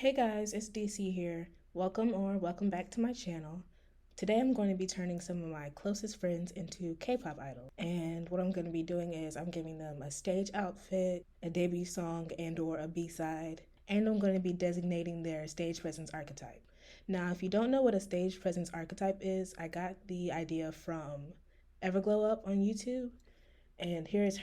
Hey guys, it's DC here. Welcome back to my channel. Today I'm going to be turning some of my closest friends into K-pop idols. And what I'm going to be doing is I'm giving them a stage outfit, a debut song and or a B-side, and I'm going to be designating their stage presence archetype. Now, if you don't know what a stage presence archetype is, I got the idea from Everglow Up on YouTube. And here is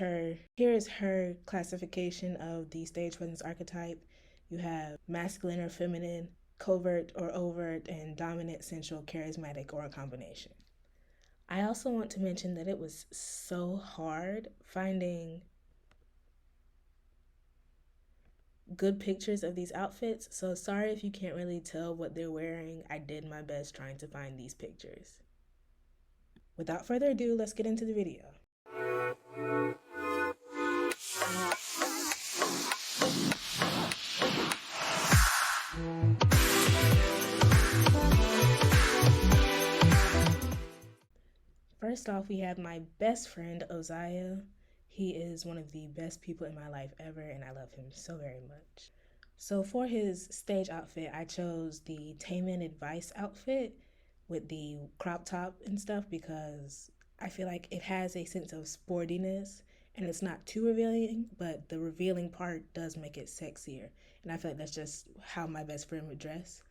her classification of the stage presence archetype. You have masculine or feminine, covert or overt, and dominant, sensual, charismatic, or a combination. I also want to mention that it was so hard finding good pictures of these outfits, so sorry if you can't really tell what they're wearing. I did my best trying to find these pictures. Without further ado, let's get into the video. First off, we have my best friend, Ozaya. He is one of the best people in my life ever, and I love him so very much. So for his stage outfit, I chose the Taemin Advice outfit with the crop top and stuff because I feel like it has a sense of sportiness and it's not too revealing, but the revealing part does make it sexier. And I feel like that's just how my best friend would dress.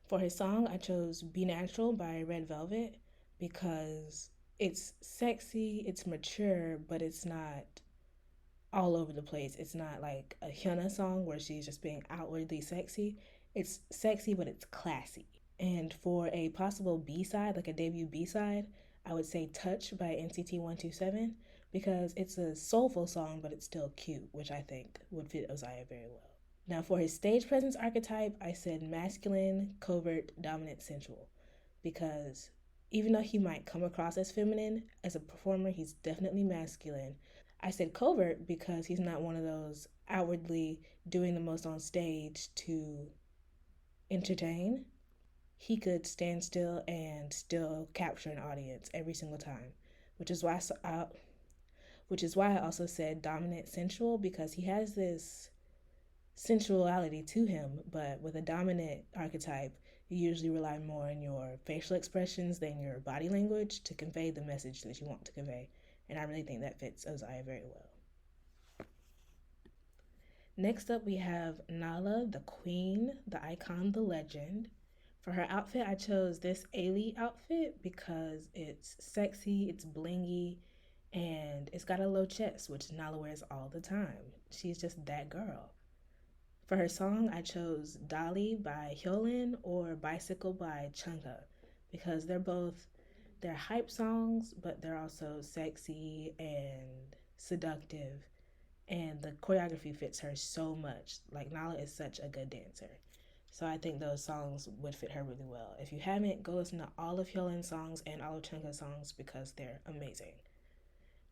For his song, I chose Be Natural by Red Velvet because it's sexy, it's mature, but it's not all over the place. It's not like a Hyuna song where she's just being outwardly sexy. It's sexy, but it's classy. And for a possible B side, like a debut B side, I would say Touch by NCT 127 because it's a soulful song, but it's still cute, which I think would fit Ozaya very well. Now, for his stage presence archetype, I said masculine, covert, dominant, sensual, because even though he might come across as feminine, as a performer, he's definitely masculine. I said covert because he's not one of those outwardly doing the most on stage to entertain. He could stand still and still capture an audience every single time, which is why I also said dominant, sensual, because he has this sensuality to him, but with a dominant archetype, you usually rely more on your facial expressions than your body language to convey the message that you want to convey. And I really think that fits Ozaya very well. Next up, we have Nala, the queen, the icon, the legend. For her outfit, I chose this Ailey outfit because it's sexy, it's blingy, and it's got a low chest, which Nala wears all the time. She's just that girl. For her song, I chose Dolly by Hyolyn or Bicycle by Chungha because they're hype songs, but they're also sexy and seductive, and the choreography fits her so much. Like Nala is such a good dancer. So I think those songs would fit her really well. If you haven't, go listen to all of Hyolyn's songs and all of Chungha's songs because they're amazing.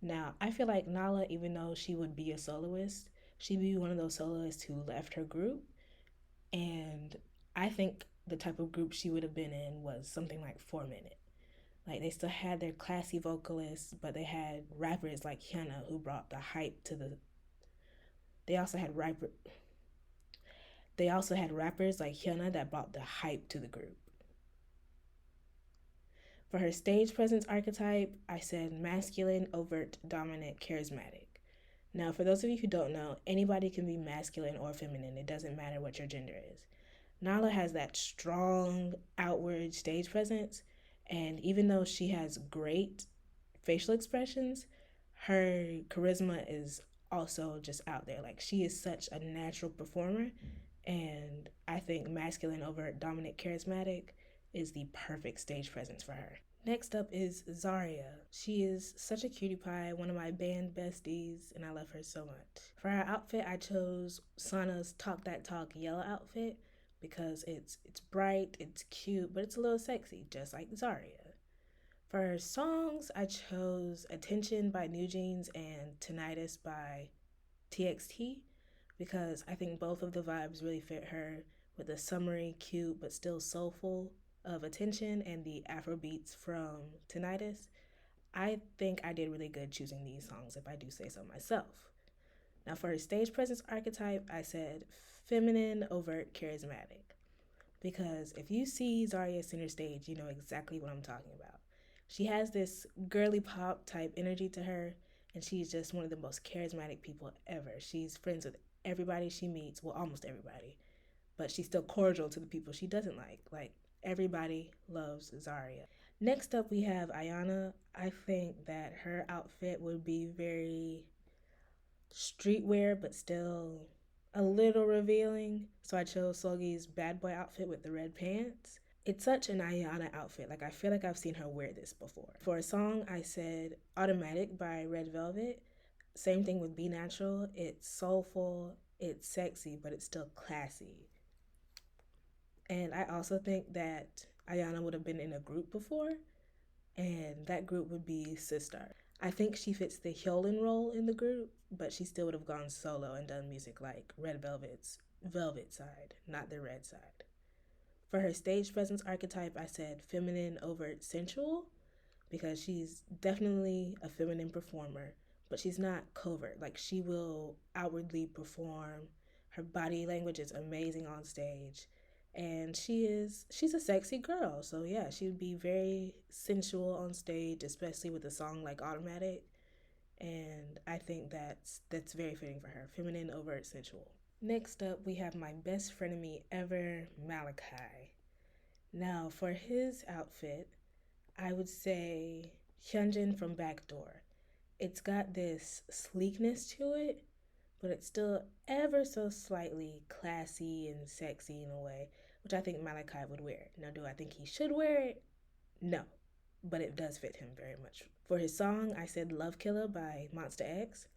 Now, I feel like Nala, even though she would be a soloist, she'd be one of those soloists who left her group. And I think the type of group she would have been in was something like 4 Minute. Like they still had their classy vocalists, but they had rappers like Hyuna who brought the hype to the. They also had rapper. They also had rappers like Hyuna that brought the hype to the group. For her stage presence archetype, I said masculine, overt, dominant, charismatic. Now, for those of you who don't know, anybody can be masculine or feminine. It doesn't matter what your gender is. Nala has that strong outward stage presence, and even though she has great facial expressions, her charisma is also just out there. Like she is such a natural performer, and I think masculine, overt, dominant, charismatic is the perfect stage presence for her. Next up is Zaria. She is such a cutie pie, one of my band besties, and I love her so much. For her outfit, I chose Sana's Talk That Talk yellow outfit because it's bright, it's cute, but it's a little sexy, just like Zaria. For her songs, I chose Attention by NewJeans and Tinnitus by TXT because I think both of the vibes really fit her with the summery, cute, but still soulful of Attention and the Afro beats from Tinnitus. I think I did really good choosing these songs if I do say so myself. Now for her stage presence archetype, I said feminine, overt, charismatic. Because if you see Zarya center stage, you know exactly what I'm talking about. She has this girly pop type energy to her, and she's just one of the most charismatic people ever. She's friends with everybody she meets, well, almost everybody, but she's still cordial to the people she doesn't like. Like, everybody loves Zarya. Next up, we have Ayana. I think that her outfit would be very streetwear, but still a little revealing. So I chose Solgi's bad boy outfit with the red pants. It's such an Ayana outfit. Like, I feel like I've seen her wear this before. For a song, I said Automatic by Red Velvet. Same thing with Be Natural. It's soulful, it's sexy, but it's still classy. And I also think that Ayana would have been in a group before, and that group would be Sistar. I think she fits the Hyolan role in the group, but she still would have gone solo and done music like Red Velvet's Velvet side, not the red side. For her stage presence archetype, I said feminine, overt, sensual, because she's definitely a feminine performer, but she's not covert. Like, she will outwardly perform. Her body language is amazing on stage. And she's a sexy girl. So yeah, she would be very sensual on stage, especially with a song like Automatic. And I think that's very fitting for her. Feminine, overt, sensual. Next up, we have my best frenemy ever, Malachi. Now, for his outfit, I would say Hyunjin from Backdoor. It's got this sleekness to it, but it's still ever so slightly classy and sexy in a way, which I think Malachi would wear. Now, do I think he should wear it? No, but it does fit him very much. For his song, I said Love Killer by Monsta X.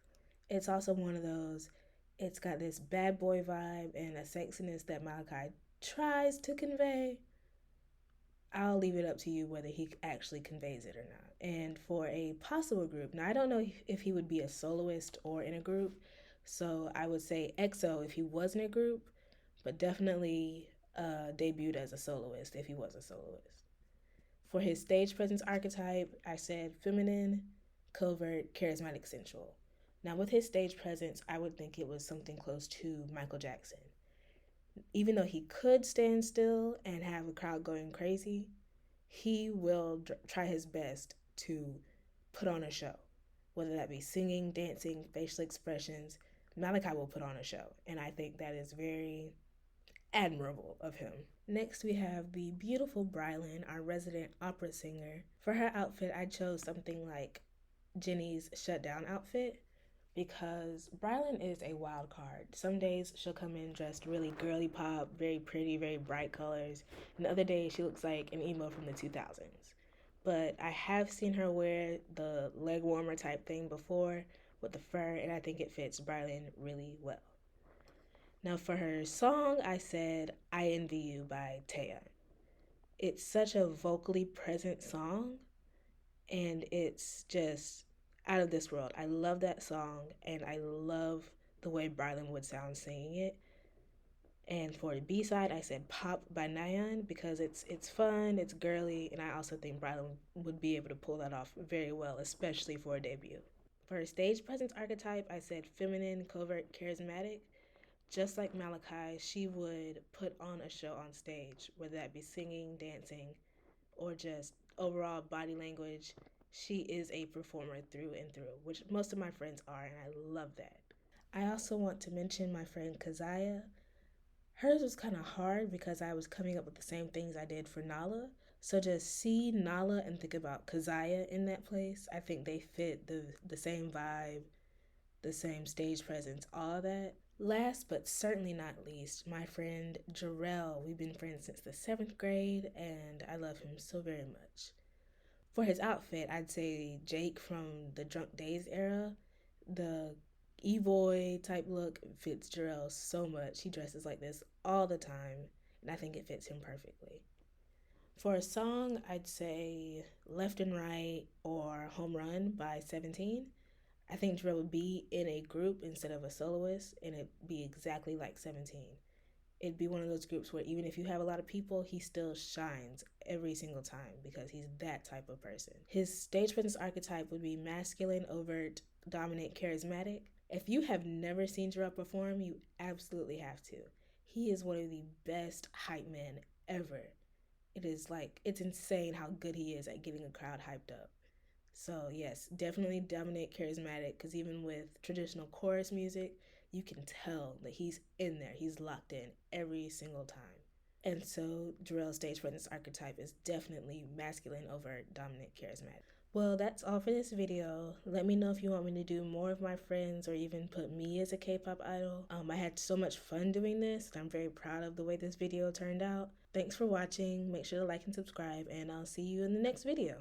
It's also one of those, it's got this bad boy vibe and a sexiness that Malachi tries to convey. I'll leave it up to you whether he actually conveys it or not. And for a possible group, now I don't know if he would be a soloist or in a group, so I would say EXO if he was in a group, but definitely debuted as a soloist if he was a soloist. For his stage presence archetype, I said feminine, covert, charismatic, sensual. Now, with his stage presence, I would think it was something close to Michael Jackson. Even though he could stand still and have a crowd going crazy, he will try his best to put on a show, whether that be singing, dancing, facial expressions. Malachi will put on a show, and I think that is very admirable of him. Next, we have the beautiful Brylan, our resident opera singer. For her outfit, I chose something like Jennie's shutdown outfit because Brylan is a wild card. Some days she'll come in dressed really girly pop, very pretty, very bright colors, and the other days she looks like an emo from the 2000s. But I have seen her wear the leg warmer type thing before with the fur, and I think it fits Brylan really well. Now, for her song, I said I Envy You by Taya. It's such a vocally present song, and it's just out of this world. I love that song, and I love the way Brylan would sound singing it. And for the B side, I said Pop by Nayeon because it's fun, it's girly, and I also think Brylan would be able to pull that off very well, especially for a debut. For her stage presence archetype, I said feminine, covert, charismatic. Just like Malachi, she would put on a show on stage, whether that be singing, dancing, or just overall body language. She is a performer through and through, which most of my friends are, and I love that. I also want to mention my friend Kazaya. Hers was kind of hard because I was coming up with the same things I did for Nala. So just see Nala and think about Kazaya in that place. I think they fit the same vibe, the same stage presence, all of that. Last but certainly not least, my friend Jarrell. We've been friends since the 7th grade, and I love him so very much. For his outfit, I'd say Jake from the Drunk Days era. The e-boy type look fits Jarrell so much. He dresses like this all the time, and I think it fits him perfectly. For a song, I'd say Left and Right or Home Run by 17. I think Jarrell would be in a group instead of a soloist, and it'd be exactly like 17. It'd be one of those groups where even if you have a lot of people, he still shines every single time because he's that type of person. His stage presence archetype would be masculine, overt, dominant, charismatic. If you have never seen Jarrell perform, you absolutely have to. He is one of the best hype men ever. It is like, it's insane how good he is at getting a crowd hyped up. So, yes, definitely dominant, charismatic, because even with traditional chorus music, you can tell that he's in there. He's locked in every single time. And so, Jarrell's stage presence archetype is definitely masculine over dominant, charismatic. Well, that's all for this video. Let me know if you want me to do more of my friends or even put me as a K-pop idol. I had so much fun doing this, and I'm very proud of the way this video turned out. Thanks for watching. Make sure to like and subscribe, and I'll see you in the next video.